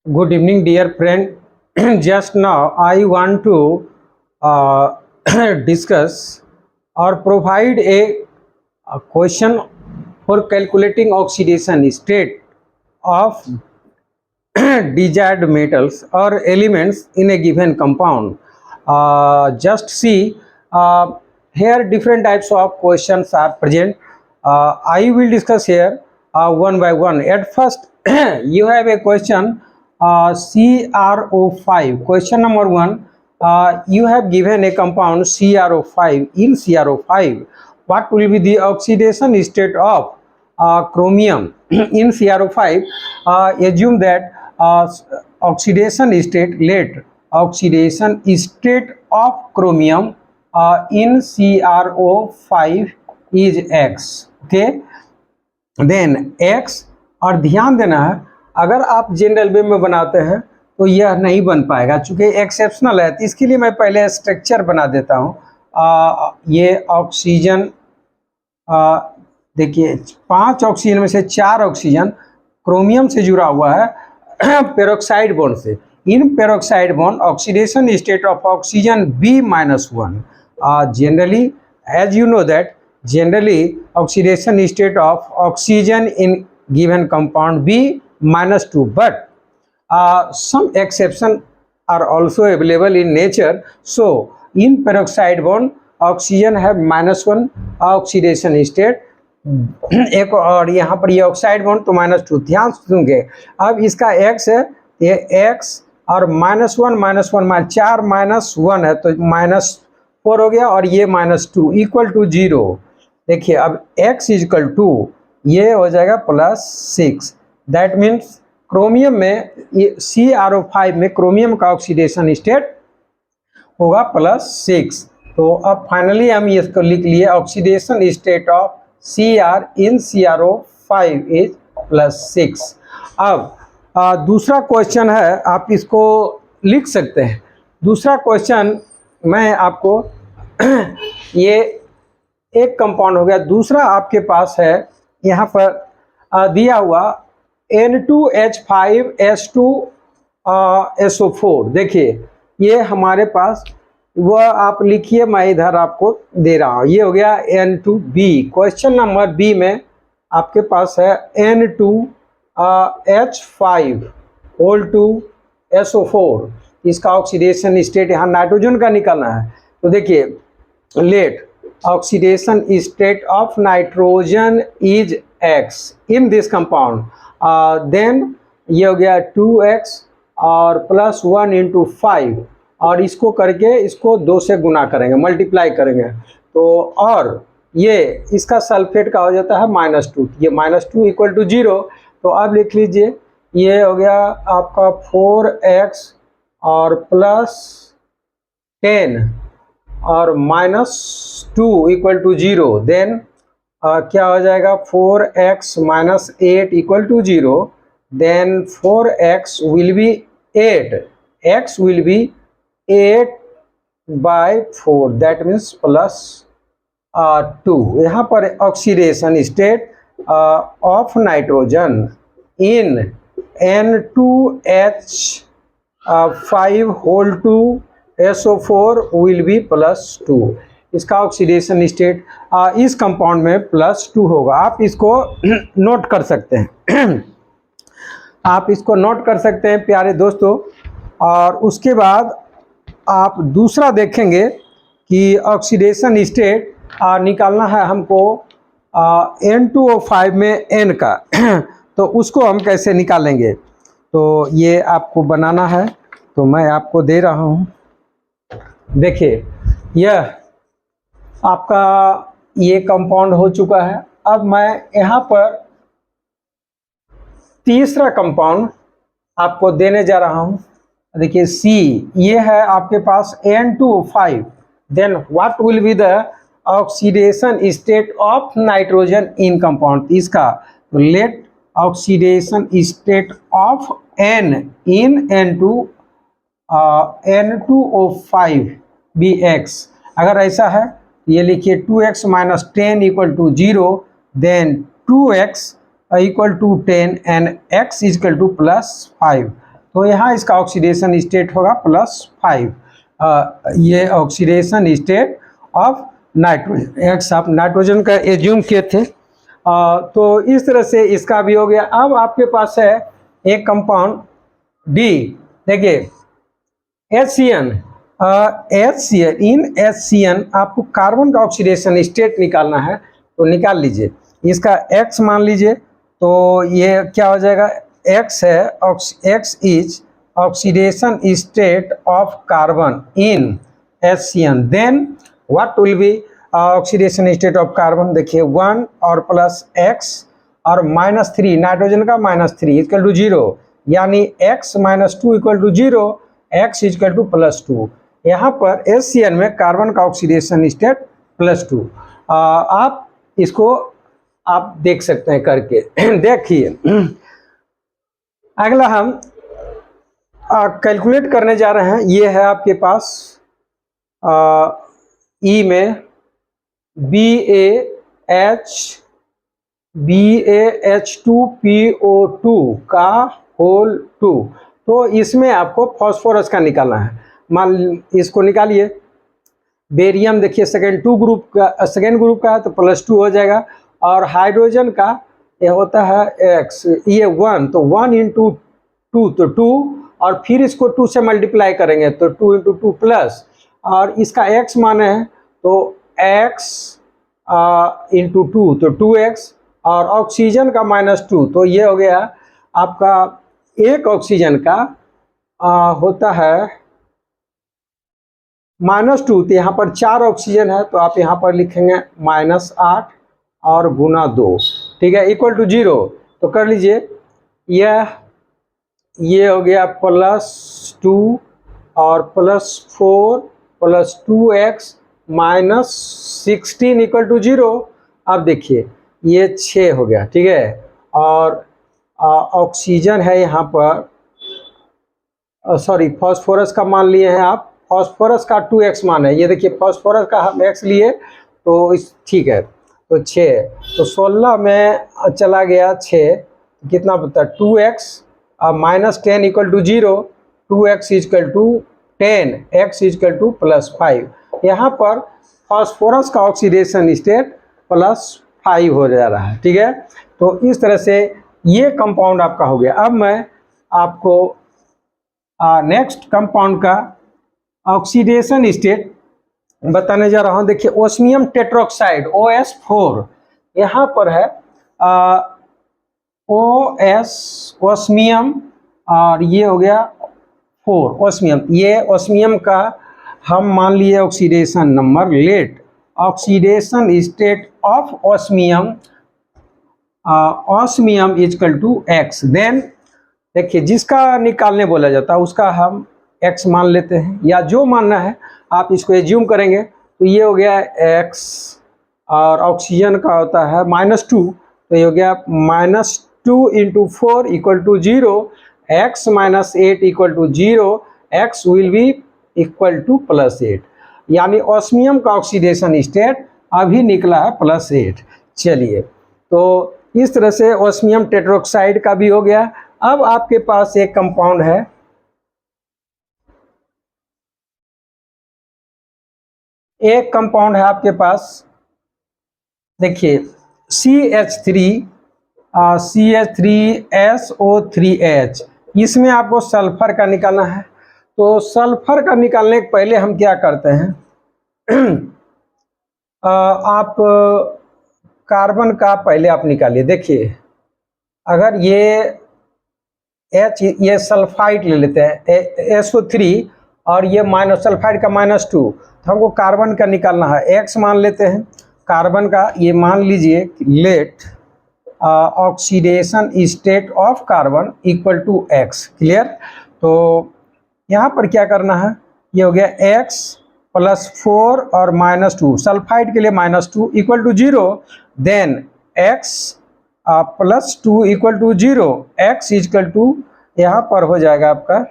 Good evening, dear friend. Just now, I want to discuss or provide a question for calculating oxidation state of desired metals or elements in a given compound. Just see, here different types of questions are present. I will discuss here one by one. At first, you have a question CrO5. Question number one, you have given a compound CrO5. In CrO5, what will be the oxidation state of chromium? In CrO5, assume that oxidation state of chromium in CrO5 is X. Okay, then X, और ध्यान देना है अगर आप general वे में बनाते हैं तो यह नहीं बन पाएगा, चूंकि एक्सेप्शनल है। तो इसके लिए मैं पहले स्ट्रक्चर बना देता हूँ। ये ऑक्सीजन, देखिए 5 ऑक्सीजन में से 4 ऑक्सीजन क्रोमियम से जुड़ा हुआ है पेरोक्साइड बॉन्ड से। In peroxide bond oxidation state of oxygen B-1। Generally as you know that generally oxidation state of oxygen in given compound B-2, but some exception are also available in nature. So in peroxide bond oxygen have -1 oxidation state, एक और यहाँ पर ये oxide bond तो -2। ध्यान सुनेंगे, अब इसका X है, ये X और -1 4 -1 है तो -4 हो गया, और ये -2 इक्वल टू 0। देखिए अब X इक्वल टू ये हो जाएगा +6। दैट मीन्स क्रोमियम में CrO5 में क्रोमियम का ऑक्सीडेशन स्टेट होगा +6। तो अब फाइनली हम इसको लिख लिए, oxidation state of Cr in CrO5 is +6। अब दूसरा क्वेश्चन है, आप इसको लिख सकते हैं। दूसरा क्वेश्चन मैं आपको ये एक कंपाउंड हो गया। दूसरा आपके पास है यहाँ पर दिया हुआ N2H5S2SO4। देखिए ये हमारे पास, वह आप लिखिए, मैं इधर आपको दे रहा हूँ। ये हो गया N2B। क्वेश्चन नंबर बी में आपके पास है N2H5O2SO4। इसका ऑक्सीडेशन स्टेट यहाँ नाइट्रोजन का निकालना है। तो देखिए, late oxidation state of nitrogen is X in this compound, then ये हो गया 2X और +1 × 5, और इसको करके इसको 2 से गुना करेंगे, मल्टीप्लाई करेंगे तो, और ये इसका सल्फेट का हो जाता है -2। ये -2 इक्वल टू 0। तो अब लिख लीजिए, ये हो गया आपका 4X और +10 और -2 इक्वल टू 0। देन क्या हो जाएगा, 4X - 8 equal to 0। Then 4X will be 8, X will be 8/4, that means +2। यहाँ पर oxidation state of nitrogen in N2H5O2SO4 will be +2। इसका ऑक्सीडेशन स्टेट इस कंपाउंड में +2 होगा। आप इसको नोट कर सकते हैं आप इसको नोट कर सकते हैं प्यारे दोस्तों। और उसके बाद आप दूसरा देखेंगे कि ऑक्सीडेशन स्टेट निकालना है हमको N2O5 में N का तो उसको हम कैसे निकालेंगे, तो ये आपको बनाना है, तो मैं आपको दे रहा हूँ। देखिए यह आपका ये कंपाउंड हो चुका है। अब मैं यहाँ पर तीसरा कंपाउंड आपको देने जा रहा हूँ। देखिए C, ये है आपके पास N2O5। Then what will be the oxidation state of nitrogen in compound. इसका तो let oxidation state of N in N2O5 भी X। अगर ऐसा है ये लिखिए 2X - 10 equal to 0। Then 2X equal to 10 and X equal to +5। तो यहाँ इसका ऑक्सीडेशन स्टेट होगा +5। ये oxidation state of nitrogen, X आप नाइट्रोजन का एज्यूम किए थे। तो इस तरह से इसका भी हो गया। अब आपके पास है एक कंपाउंड डी, देखिए HCN। HCN, इन HCN आपको कार्बन का ऑक्सीडेशन स्टेट निकालना है, तो निकाल लीजिए। इसका X मान लीजिए, तो ये क्या हो जाएगा, X है, X is oxidation state of carbon in HCN। Then what will be oxidation state of carbon, देखिए 1 और +X और -3, नाइट्रोजन का -3 इक्वल टू 0, यानी X - 2 equal to 0, X equal to +2। यहाँ पर HCN में कार्बन का ऑक्सीडेशन स्टेट +2। आप इसको आप देख सकते हैं करके। देखिए अगला हम कैलकुलेट करने जा रहे हैं। ये है आपके पास ई में BaH2PO2 का होल 2। तो इसमें आपको फास्फोरस का निकालना है। मान इसको निकालिए। बेरियम देखिए सेकेंड ग्रुप का है, तो +2 हो जाएगा। और हाइड्रोजन का ये होता है X, ये 1, तो 1 × 2 तो 2, और फिर इसको 2 से मल्टीप्लाई करेंगे तो 2 × 2 प्लस, और इसका X माने है तो X × 2 तो 2X, और ऑक्सीजन का -2, तो ये हो गया आपका एक ऑक्सीजन का होता है -2। तो यहाँ पर 4 ऑक्सीजन है, तो आप यहाँ पर लिखेंगे -8 और गुना 2, ठीक है, इक्वल टू 0। तो कर लीजिए, ये हो गया +2 और +4 + 2X -16 इक्वल टू 0। अब देखिए ये 6 हो गया, ठीक है। और ऑक्सीजन है यहाँ पर, सॉरी फास्फोरस का मान लिए हैं आप, फास्फोरस का 2X मान है। ये देखिए फास्फोरस का हम X लिए, तो इस ठीक है, तो 6, तो 16 में चला गया 6, कितना बता 2X -10 equal to 0, 2X equal to 10, X equal to +5। यहाँ पर फास्फोरस का ऑक्सीडेशन स्टेट +5 हो जा रहा है, ठीक है। तो इस तरह से ये कंपाउंड आपका हो गया। अब मैं आपको नेक्स्ट कंपाउंड का ऑक्सीडेशन स्टेट बताने जा रहा हूँ। देखिए ओस्मियम टेट्रोक्साइड OS4, यहाँ पर है ओस्मियम, और ये हो गया 4 ओस्मियम। ये ओस्मियम का हम मान लिए oxidation number, let oxidation state of osmium equal to X। Then देखिए जिसका निकालने बोला जाता है उसका हम X मान लेते हैं, या जो मानना है आप इसको एज्यूम करेंगे। तो ये हो गया X, और ऑक्सीजन का होता है -2, तो ये हो गया -2 × 4 equal to 0, X - 8 equal to 0, X will be equal to +8, यानी ऑस्मियम का ऑक्सीडेशन स्टेट अभी निकला है +8। चलिए, तो इस तरह से ऑस्मियम टेट्रोक्साइड का भी हो गया। अब आपके पास एक कंपाउंड है, एक कंपाउंड है आपके पास, देखिए CH3SO3H। इसमें आपको सल्फर का निकालना है। तो सल्फर का निकालने के पहले हम क्या करते हैं, आप कार्बन का पहले आप निकालिए। देखिए अगर ये सल्फाइड ले लेते हैं SO3, और ये सल्फाइड का -2, तो हमको कार्बन का निकालना है। X मान लेते हैं कार्बन का, ये मान लीजिए let oxidation state of carbon equal to X, clear. तो यहाँ पर क्या करना है, ये हो गया X +4 और -2, सल्फाइड के लिए -2 equal to 0, then X +2 equal to 0, X equal to यहाँ पर हो जाएगा आपका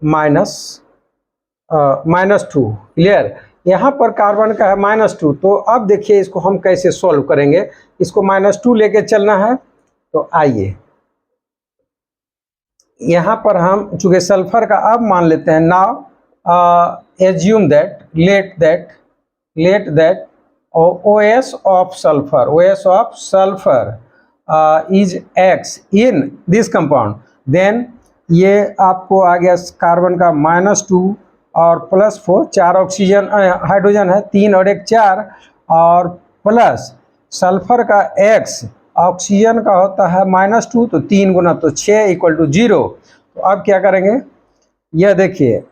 -2, क्लियर। यहाँ पर कार्बन का है -2। तो अब देखिए इसको हम कैसे सॉल्व करेंगे, इसको -2 लेके चलना है। तो आइए यहाँ पर हम चूँकि सल्फर का अब मान लेते हैं, now assume that let that OS of sulfur is X in this compound, then ये आपको आ गया कार्बन का -2 और +4, 4 ऑक्सीजन हाइड्रोजन है, 3 और 1 4, और प्लस सल्फर का X ऑक्सीजन का होता है -2, तो 3 गुना तो 6 = 0। तो अब क्या करेंगे, यह देखिए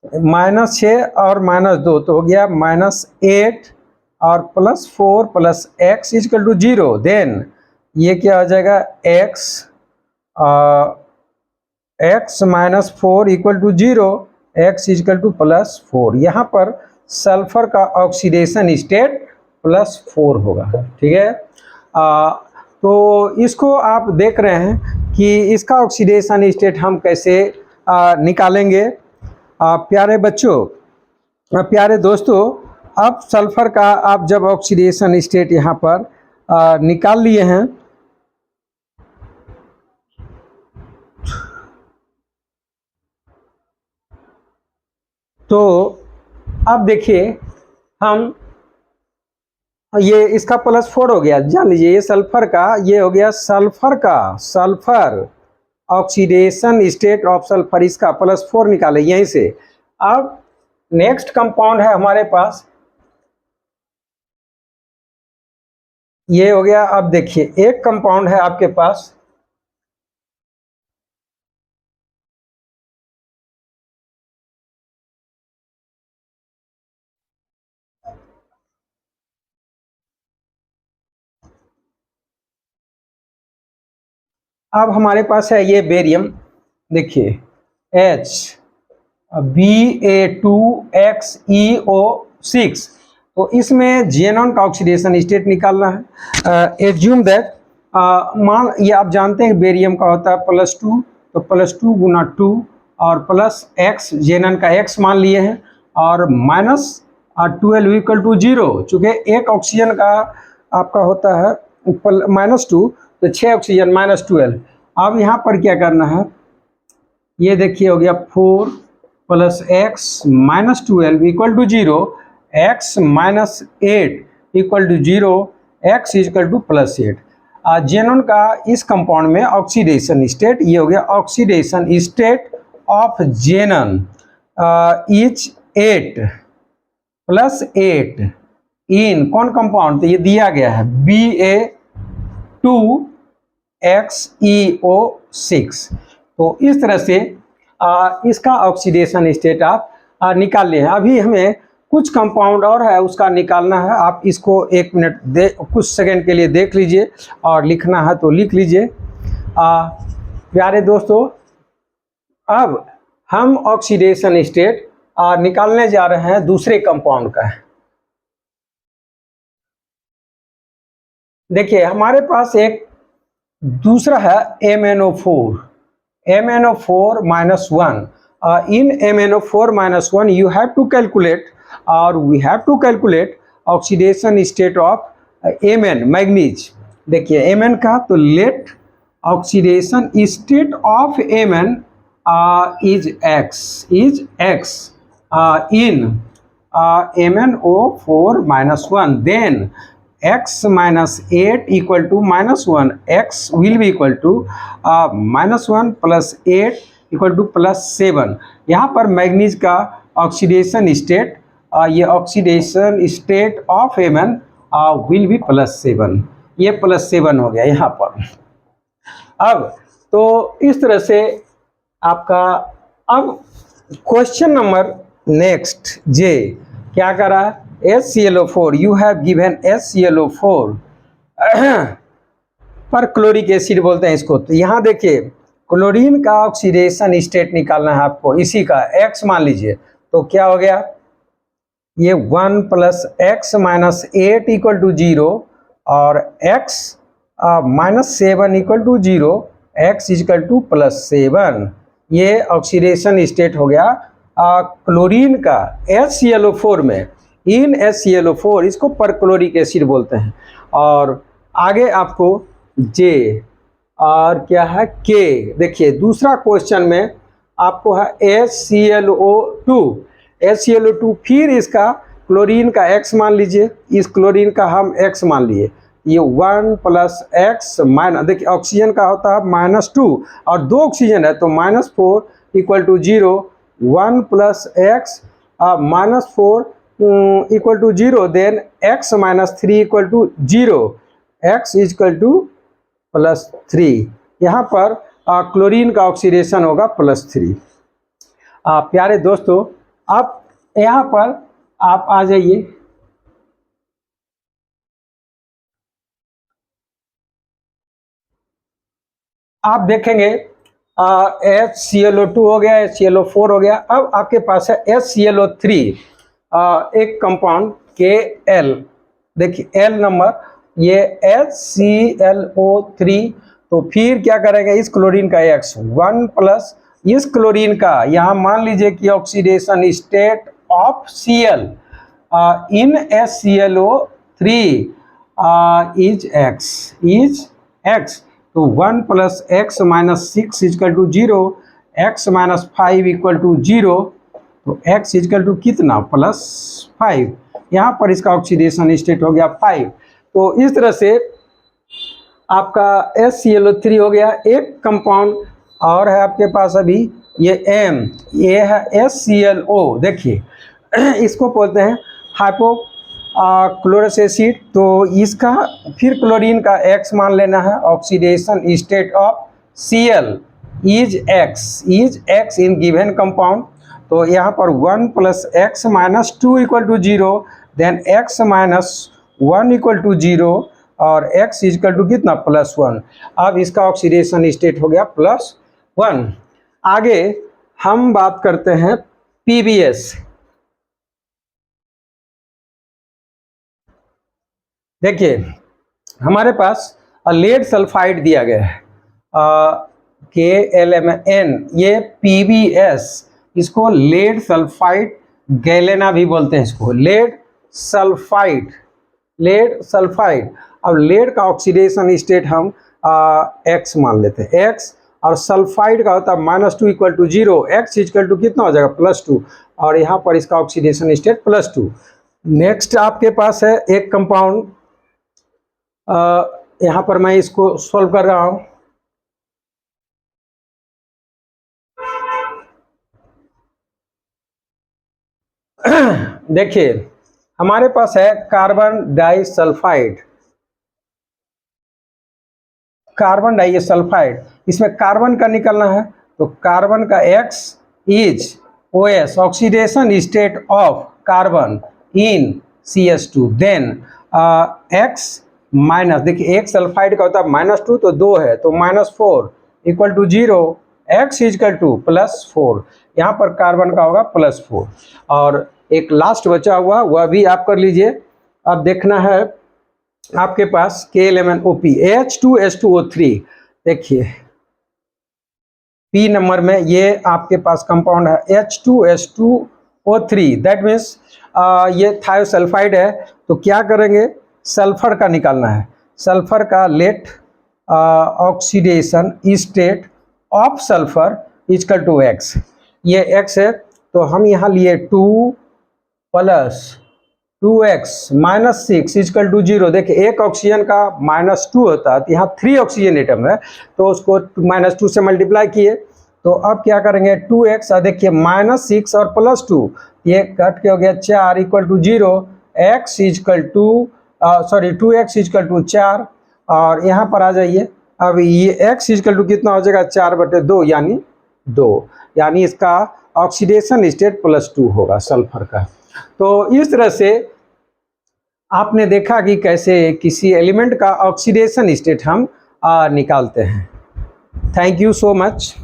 -6 और -2 तो हो गया -8 और +4 + x = 0। देन ये क्या हो जाएगा, x -4 = 0, x = +4। यहाँ पर सल्फर का ऑक्सीडेशन स्टेट +4 होगा, ठीक है। तो इसको आप देख रहे हैं कि इसका ऑक्सीडेशन स्टेट हम कैसे निकालेंगे। प्यारे बच्चों, प्यारे दोस्तों, अब सल्फर का आप जब ऑक्सीडेशन स्टेट यहाँ पर निकाल लिए हैं, तो अब देखिए हम ये इसका +4 हो गया, जान लीजिए ये सल्फर का, ये हो गया sulphur oxidation state of sulphur, इसका +4 निकाले यहीं से। अब नेक्स्ट कंपाउंड है हमारे पास, ये हो गया। अब देखिए एक कंपाउंड है आपके पास, अब हमारे पास है ये बेरियम, देखिए Ba2XeO6, तो इसमें जेनॉन का ऑक्सीडेशन स्टेट निकालना है। एज्यूम दैट मान ये आप जानते हैं बेरियम का होता है +2, तो +2 गुना 2 और +x, जेनॉन का x मान लिए हैं, और -12 = 0। चूँकि एक ऑक्सीजन का आपका होता है -2, तो 6 ऑक्सीजन -12। अब यहाँ पर क्या करना है, ये देखिए हो गया 4 + x -12 = 0, x -8 = 0, x = +8। जेनॉन का इस कंपाउंड में ऑक्सीडेशन स्टेट, ये हो गया oxidation state of xenon is 8 + 8 इन कौन कंपाउंड, तो ये दिया गया है Ba2XeO6। तो इस तरह से इसका ऑक्सीडेशन स्टेट आप निकाल लिए हैं। अभी हमें कुछ कंपाउंड और है उसका निकालना है, आप इसको 1 मिनट कुछ सेकंड के लिए देख लीजिए, और लिखना है तो लिख लीजिए। प्यारे दोस्तों, अब हम ऑक्सीडेशन स्टेट निकालने जा रहे हैं दूसरे कंपाउंड का। देखिए हमारे पास एक दूसरा है MnO4 -1। In MnO4 -1 you have to calculate, or we have to calculate oxidation state of Mn manganese. देखिए Mn का, तो let oxidation state of Mn is X in MnO4 -1, then x -8 = -1, x will be equal to -1 + 8 = +7। यहाँ पर manganese का oxidation state, ये oxidation state of Mn will be +7, ये +7 हो गया यहाँ पर। अब तो इस तरह से आपका, अब क्वेश्चन नंबर नेक्स्ट जे क्या करा, HClO4, you have given HClO4 पर क्लोरिक एसिड बोलते हैं इसको। तो यहाँ देखिए क्लोरीन का ऑक्सीडेशन स्टेट निकालना है आपको, इसी का x मान लीजिए, तो क्या हो गया, ये 1 + x -8 = 0, और x -7 = 0, x = +7। ये ऑक्सीडेशन स्टेट हो गया क्लोरीन का HClO4 में। इन HClO4 इसको परक्लोरिक एसिड बोलते हैं। और आगे आपको जे और क्या है K। देखिए दूसरा क्वेश्चन में आपको है HClO2, फिर इसका क्लोरीन का X मान लीजिए, इस क्लोरीन का हम X मान लिए, ये 1 + X माइनस, देखिए ऑक्सीजन का होता है -2 और 2 ऑक्सीजन है तो -4 = 0, 1 + X -4 = 0, देन X - 3 = 0, X +3। यहाँ पर क्लोरीन का ऑक्सीडेशन होगा +3। प्यारे दोस्तों, अब यहाँ पर आप आ जाइए, आप देखेंगे HClO2 हो गया, HClO4 हो गया। अब आपके पास है HClO3, एक कंपाउंड KL, देखिए L नंबर, ये HClO3। तो फिर क्या करेंगे, इस क्लोरीन का X 1 प्लस इस क्लोरीन का, यहाँ मान लीजिए कि oxidation state of Cl in HClO3 is X, तो 1 + X - 6 = 0, X - 5 = 0, तो X = कितना +5। यहाँ पर इसका ऑक्सीडेशन स्टेट हो गया 5। तो इस तरह से आपका HClO3 हो गया। एक कंपाउंड और है आपके पास अभी, ये M, ये है HClO। देखिए इसको बोलते हैं हाइपो क्लोरस एसिड। तो इसका फिर क्लोरीन का X मान लेना है, oxidation state of Cl is X in given compound. तो यहाँ पर 1 + X - 2 = 0, देन X - 1 = 0 और X = कितना +1। अब इसका ऑक्सीडेशन स्टेट हो गया +1। आगे हम बात करते हैं PbS। देखिए हमारे पास लेड सल्फाइड दिया गया है KLMN, ये PbS, इसको लेड सल्फाइड गैलेना भी बोलते हैं, इसको लेड सल्फाइड। अब लेड का ऑक्सीडेशन स्टेट हम X मान लेते हैं, X, और सल्फाइड का होता है -2 = 0, X = कितना हो जाएगा +2, और यहाँ पर इसका ऑक्सीडेशन स्टेट +2। नेक्स्ट आपके पास है एक कंपाउंड, यहाँ पर मैं इसको सॉल्व कर रहा हूँ। देखिए हमारे पास है कार्बन डाइसल्फाइड, इसमें कार्बन का निकलना है, तो कार्बन का X is OS, oxidation state of carbon in CH2, then X minus, देखिए एक सल्फाइड का होता है -2 तो 2 है, तो -4 = 0, X = +4, यहाँ पर कार्बन का होगा +4। और एक लास्ट बचा हुआ वह भी आप कर लीजिए। अब देखना है आपके पास KLMNOP H2SO3, देखिए P नंबर में ये आपके पास कंपाउंड है H2SO3, दैट मीन्स ये थायोसल्फाइड है। तो क्या करेंगे, सल्फर का निकालना है, सल्फर का let oxidation state of sulphur = X, ये X है, तो हम यहाँ लिए 2 + 2X - 6 = 0। देखिए एक ऑक्सीजन का -2 होता है, तो यहाँ 3 ऑक्सीजन एटम है, तो उसको -2 से मल्टीप्लाई किए, तो अब क्या करेंगे 2X, देखिए -6 और +2, ये कट के हो गया 4 = 0, X = 2X = 4, और यहाँ पर आ जाइए, अब ये X = कितना हो जाएगा 4/2, यानी 2, यानी इसका ऑक्सीडेशन स्टेट +2 होगा सल्फर का। तो इस तरह से आपने देखा कि कैसे किसी एलिमेंट का ऑक्सीडेशन स्टेट हम निकालते हैं। Thank you so much.